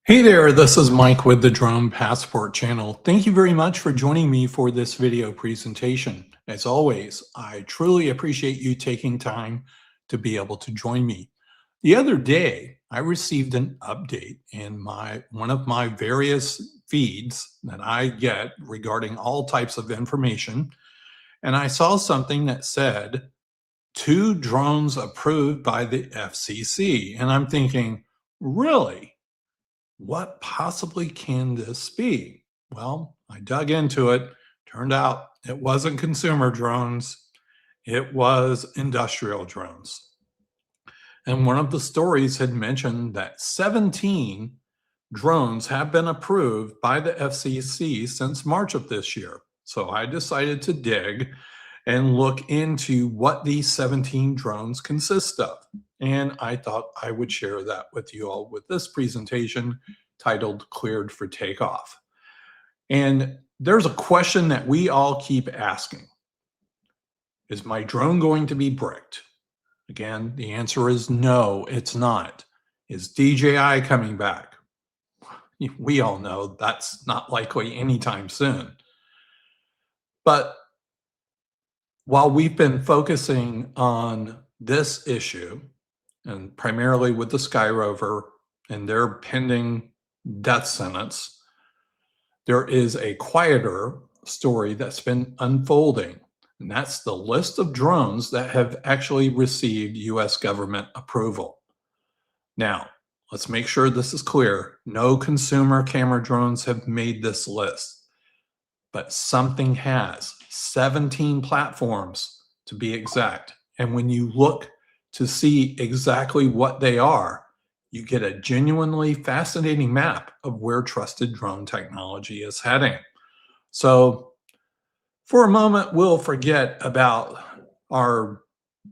Hey there, this is Mike with the Drone Passport channel. Thank you very much for joining me for this video presentation. As always, I truly appreciate you taking time to be able to join me. The other day, I received an update in one of my various feeds that I get regarding all types of information, and I saw something that said, 2 drones approved by the FCC. And I'm thinking, really? What possibly can this be? Well, I dug into it. Turned out it wasn't consumer drones, it was industrial drones. And one of the stories had mentioned that 17 drones have been approved by the FCC since March of this year. So I decided to dig and look into what these 17 drones consist of. And I thought I would share that with you all with this presentation titled Cleared for Takeoff. And there's a question that we all keep asking. Is my drone going to be bricked? Again, the answer is no, it's not. Is DJI coming back? We all know that's not likely anytime soon. But while we've been focusing on this issue, and primarily with the SkyRover and their pending death sentence, there is a quieter story that's been unfolding, and that's the list of drones that have actually received US government approval. Now, let's make sure this is clear. No consumer camera drones have made this list, but something has. 17 platforms to be exact. And when you look to see exactly what they are, you get a genuinely fascinating map of where trusted drone technology is heading. So for a moment, we'll forget about our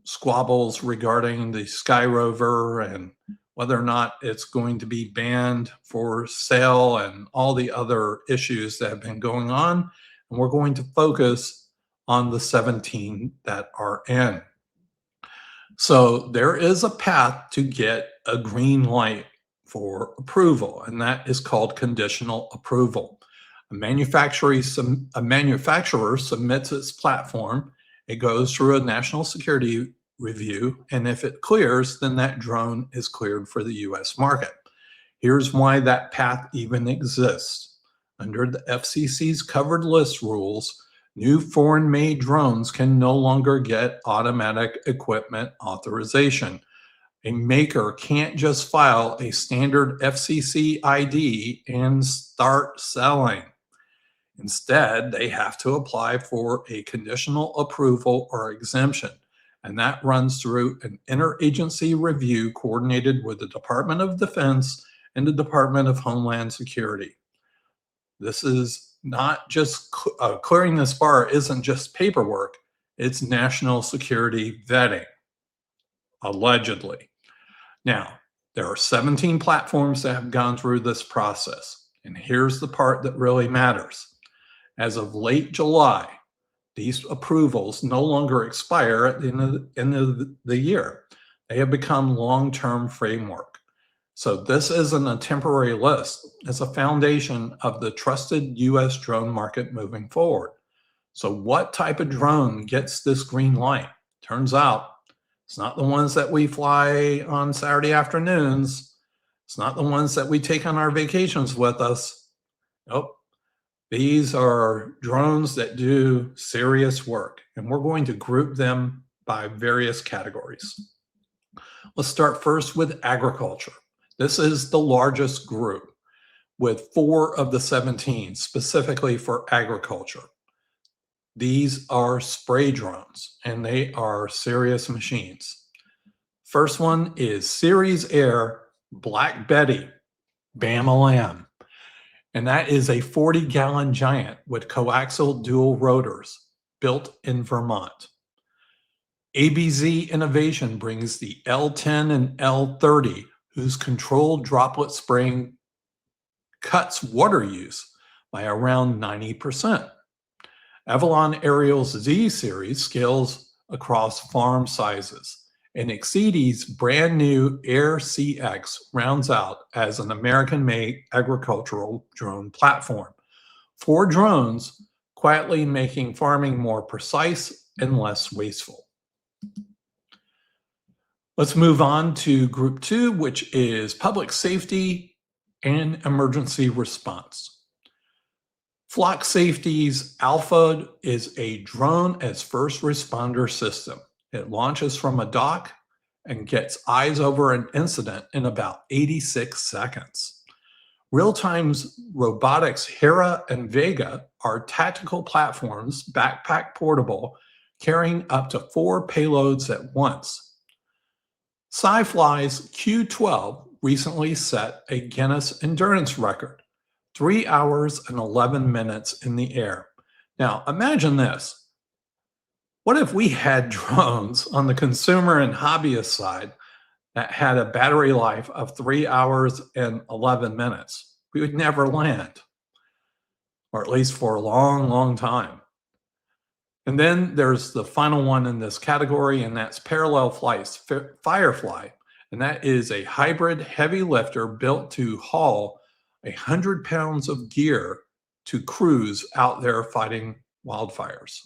squabbles regarding the SkyRover and whether or not it's going to be banned for sale and all the other issues that have been going on. And we're going to focus on the 17 that are in. So there is a path to get a green light for approval, and that is called conditional approval. A manufacturer submits its platform, it goes through a national security review, and if it clears, then that drone is cleared for the US market. Here's why that path even exists. Under the FCC's covered list rules, new foreign-made drones can no longer get automatic equipment authorization. A maker can't just file a standard FCC ID and start selling. Instead, they have to apply for a conditional approval or exemption, and that runs through an interagency review coordinated with the Department of Defense and the Department of Homeland Security. This is not just clearing this bar isn't just paperwork, it's national security vetting, allegedly. Now, there are 17 platforms that have gone through this process, and here's the part that really matters. As of late July, these approvals no longer expire at the end of the year. They have become long-term framework. So this isn't a temporary list. It's a foundation of the trusted US drone market moving forward. So what type of drone gets this green light? Turns out it's not the ones that we fly on Saturday afternoons. It's not the ones that we take on our vacations with us. Nope. These are drones that do serious work, and we're going to group them by various categories. Let's start first with agriculture. This is the largest group, with 4 of the 17 specifically for agriculture. These are spray drones, and they are serious machines. First one is Series Air Black Betty Bam-A-Lam, and that is a 40-gallon giant with coaxial dual rotors built in Vermont. ABZ Innovation brings the L10 and L30, whose controlled droplet spraying cuts water use by around 90%. Avalon Aerial's Z series scales across farm sizes, And Exceedy's brand new Air CX rounds out as an American-made agricultural drone platform. 4 drones quietly making farming more precise and less wasteful. Let's move on to group 2, which is public safety and emergency response. Flock Safety's Alpha is a drone as first responder system. It launches from a dock and gets eyes over an incident in about 86 seconds. Real-Time's robotics Hera and Vega are tactical platforms, backpack portable, carrying up to 4 payloads at once. SciFly's Q12 recently set a Guinness endurance record, 3 hours and 11 minutes in the air. Now, imagine this. What if we had drones on the consumer and hobbyist side that had a battery life of 3 hours and 11 minutes? We would never land, or at least for a long, long time. And then there's the final one in this category, and that's Parallel Flight's Firefly. And that is a hybrid heavy lifter built to haul 100 pounds of gear to crews out there fighting wildfires.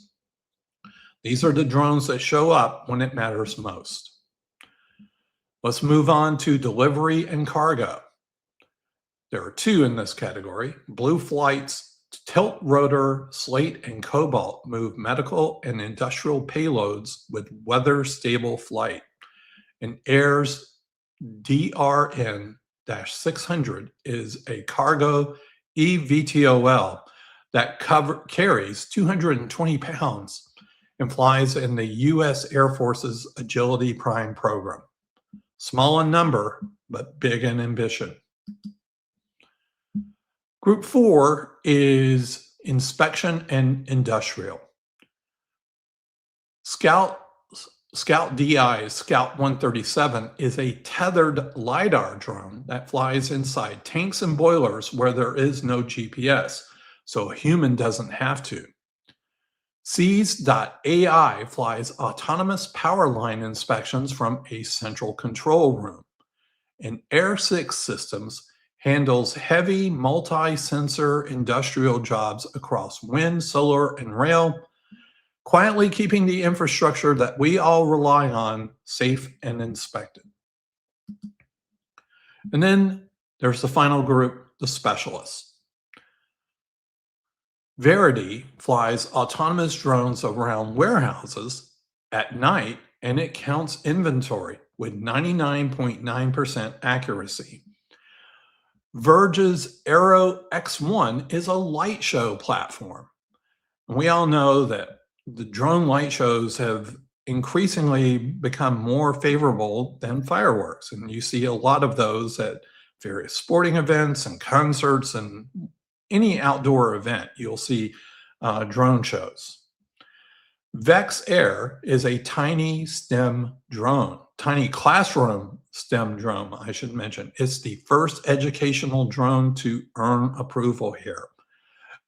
These are the drones that show up when it matters most. Let's move on to delivery and cargo. There are 2 in this category. Blue Flight's Tilt Rotor, Slate, and Cobalt move medical and industrial payloads with weather-stable flight. And Air's DRN-600 is a cargo eVTOL that carries 220 pounds and flies in the U.S. Air Force's Agility Prime program. Small in number, but big in ambition. Group 4 is inspection and industrial. Scout DI's Scout 137 is a tethered LiDAR drone that flies inside tanks and boilers where there is no GPS, so a human doesn't have to. Seas.ai flies autonomous power line inspections from a central control room. And Air 6 Systems handles heavy multi-sensor industrial jobs across wind, solar, and rail, quietly keeping the infrastructure that we all rely on safe and inspected. And then there's the final group, the specialists. Verity flies autonomous drones around warehouses at night, and it counts inventory with 99.9% accuracy. Verge's Aero X1 is a light show platform. And we all know that the drone light shows have increasingly become more favorable than fireworks. And you see a lot of those at various sporting events and concerts and any outdoor event. You'll see drone shows. Vex Air is a tiny STEM drone, tiny classroom STEM drone, I should mention. It's the first educational drone to earn approval here.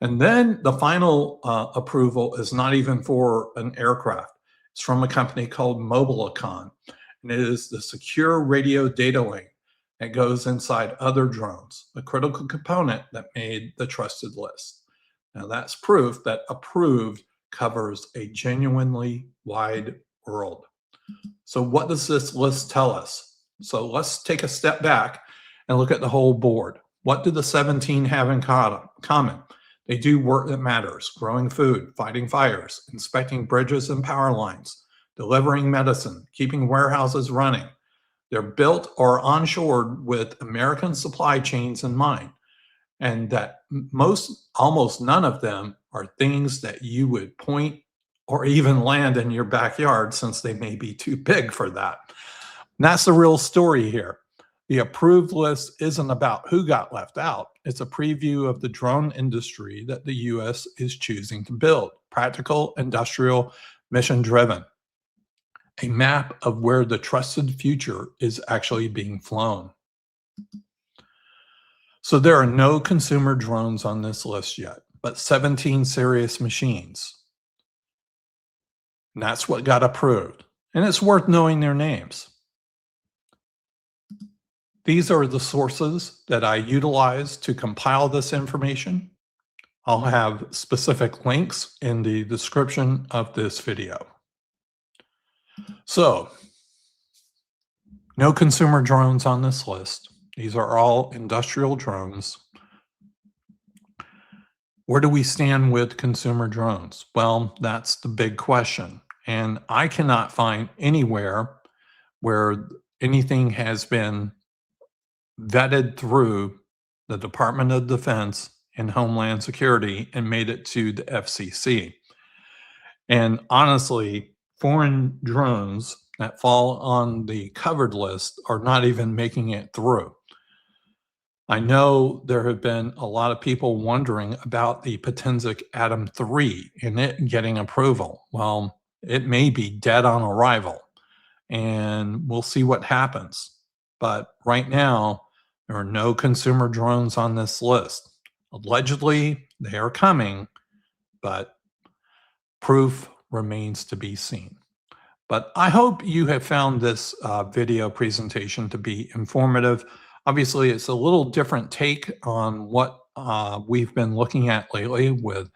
And then the final approval is not even for an aircraft. It's from a company called Mobilicon, and it is the secure radio data link that goes inside other drones, a critical component that made the trusted list. Now that's proof that approved covers a genuinely wide world. So what does this list tell us? So let's take a step back and look at the whole board. What do the 17 have in common? They do work that matters: growing food, fighting fires, inspecting bridges and power lines, delivering medicine, keeping warehouses running. They're built or onshored with American supply chains in mind, and that almost none of them are things that you would point or even land in your backyard, since they may be too big for that. And that's the real story here. The approved list isn't about who got left out. It's a preview of the drone industry that the US is choosing to build: practical, industrial, mission-driven. A map of where the trusted future is actually being flown. So there are no consumer drones on this list yet, but 17 serious machines. And that's what got approved. and it's worth knowing their names. These are the sources that I utilize to compile this information. I'll have specific links in the description of this video. So, no consumer drones on this list. These are all industrial drones. Where do we stand with consumer drones? Well, that's the big question. And I cannot find anywhere where anything has been vetted through the Department of Defense and Homeland Security and made it to the FCC. And honestly, foreign drones that fall on the covered list are not even making it through. I know there have been a lot of people wondering about the Potensic Atom 3 and it getting approval. Well, it may be dead on arrival, and we'll see what happens. But right now, there are no consumer drones on this list. Allegedly, they are coming, but proof remains to be seen. But I hope you have found this video presentation to be informative. Obviously, it's a little different take on what we've been looking at lately with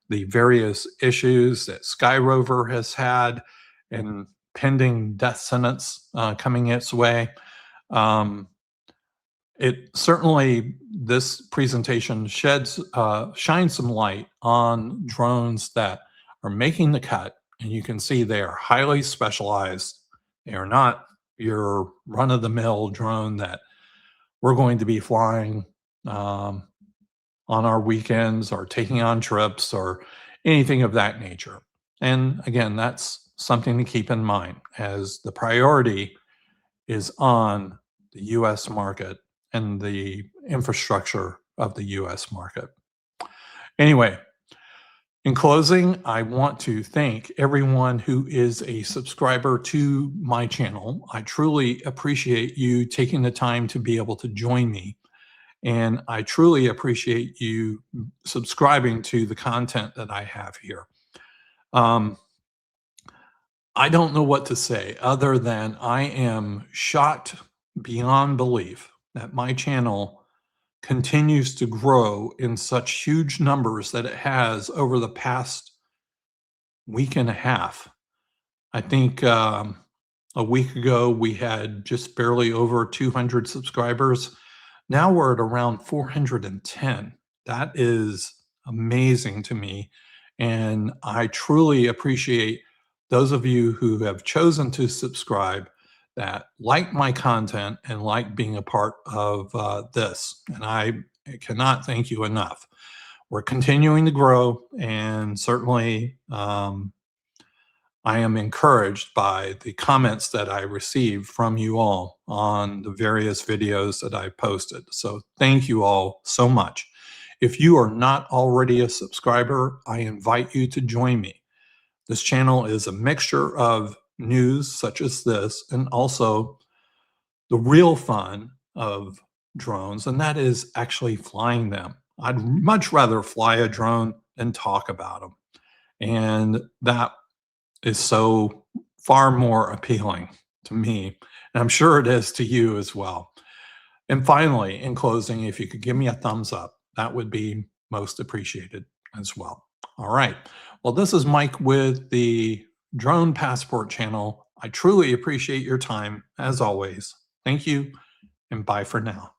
the various issues that SkyRover has had and pending death sentence coming its way. This presentation shines some light on drones that are making the cut, and you can see they are highly specialized. They are not your run-of-the-mill drone that we're going to be flying on our weekends or taking on trips or anything of that nature. And again, that's something to keep in mind as the priority is on the US market and the infrastructure of the US market. Anyway, in closing, I want to thank everyone who is a subscriber to my channel. I truly appreciate you taking the time to be able to join me. And I truly appreciate you subscribing to the content that I have here. I don't know what to say other than I am shocked beyond belief that my channel continues to grow in such huge numbers that it has over the past week and a half. I think a week ago we had just barely over 200 subscribers. Now we're at around 410. That is amazing to me. And I truly appreciate those of you who have chosen to subscribe, that like my content and like being a part of this. And I cannot thank you enough. We're continuing to grow, and certainly I am encouraged by the comments that I received from you all on the various videos that I posted. So thank you all so much. If you are not already a subscriber, I invite you to join me. This channel is a mixture of news such as this and also the real fun of drones, and that is actually flying them. I'd much rather fly a drone than talk about them. And that is so far more appealing to me, and I'm sure it is to you as well. And finally, in closing, if you could give me a thumbs up, that would be most appreciated as well. All right. Well, this is Mike with the Drone Passport channel. I truly appreciate your time, as always. Thank you, and bye for now.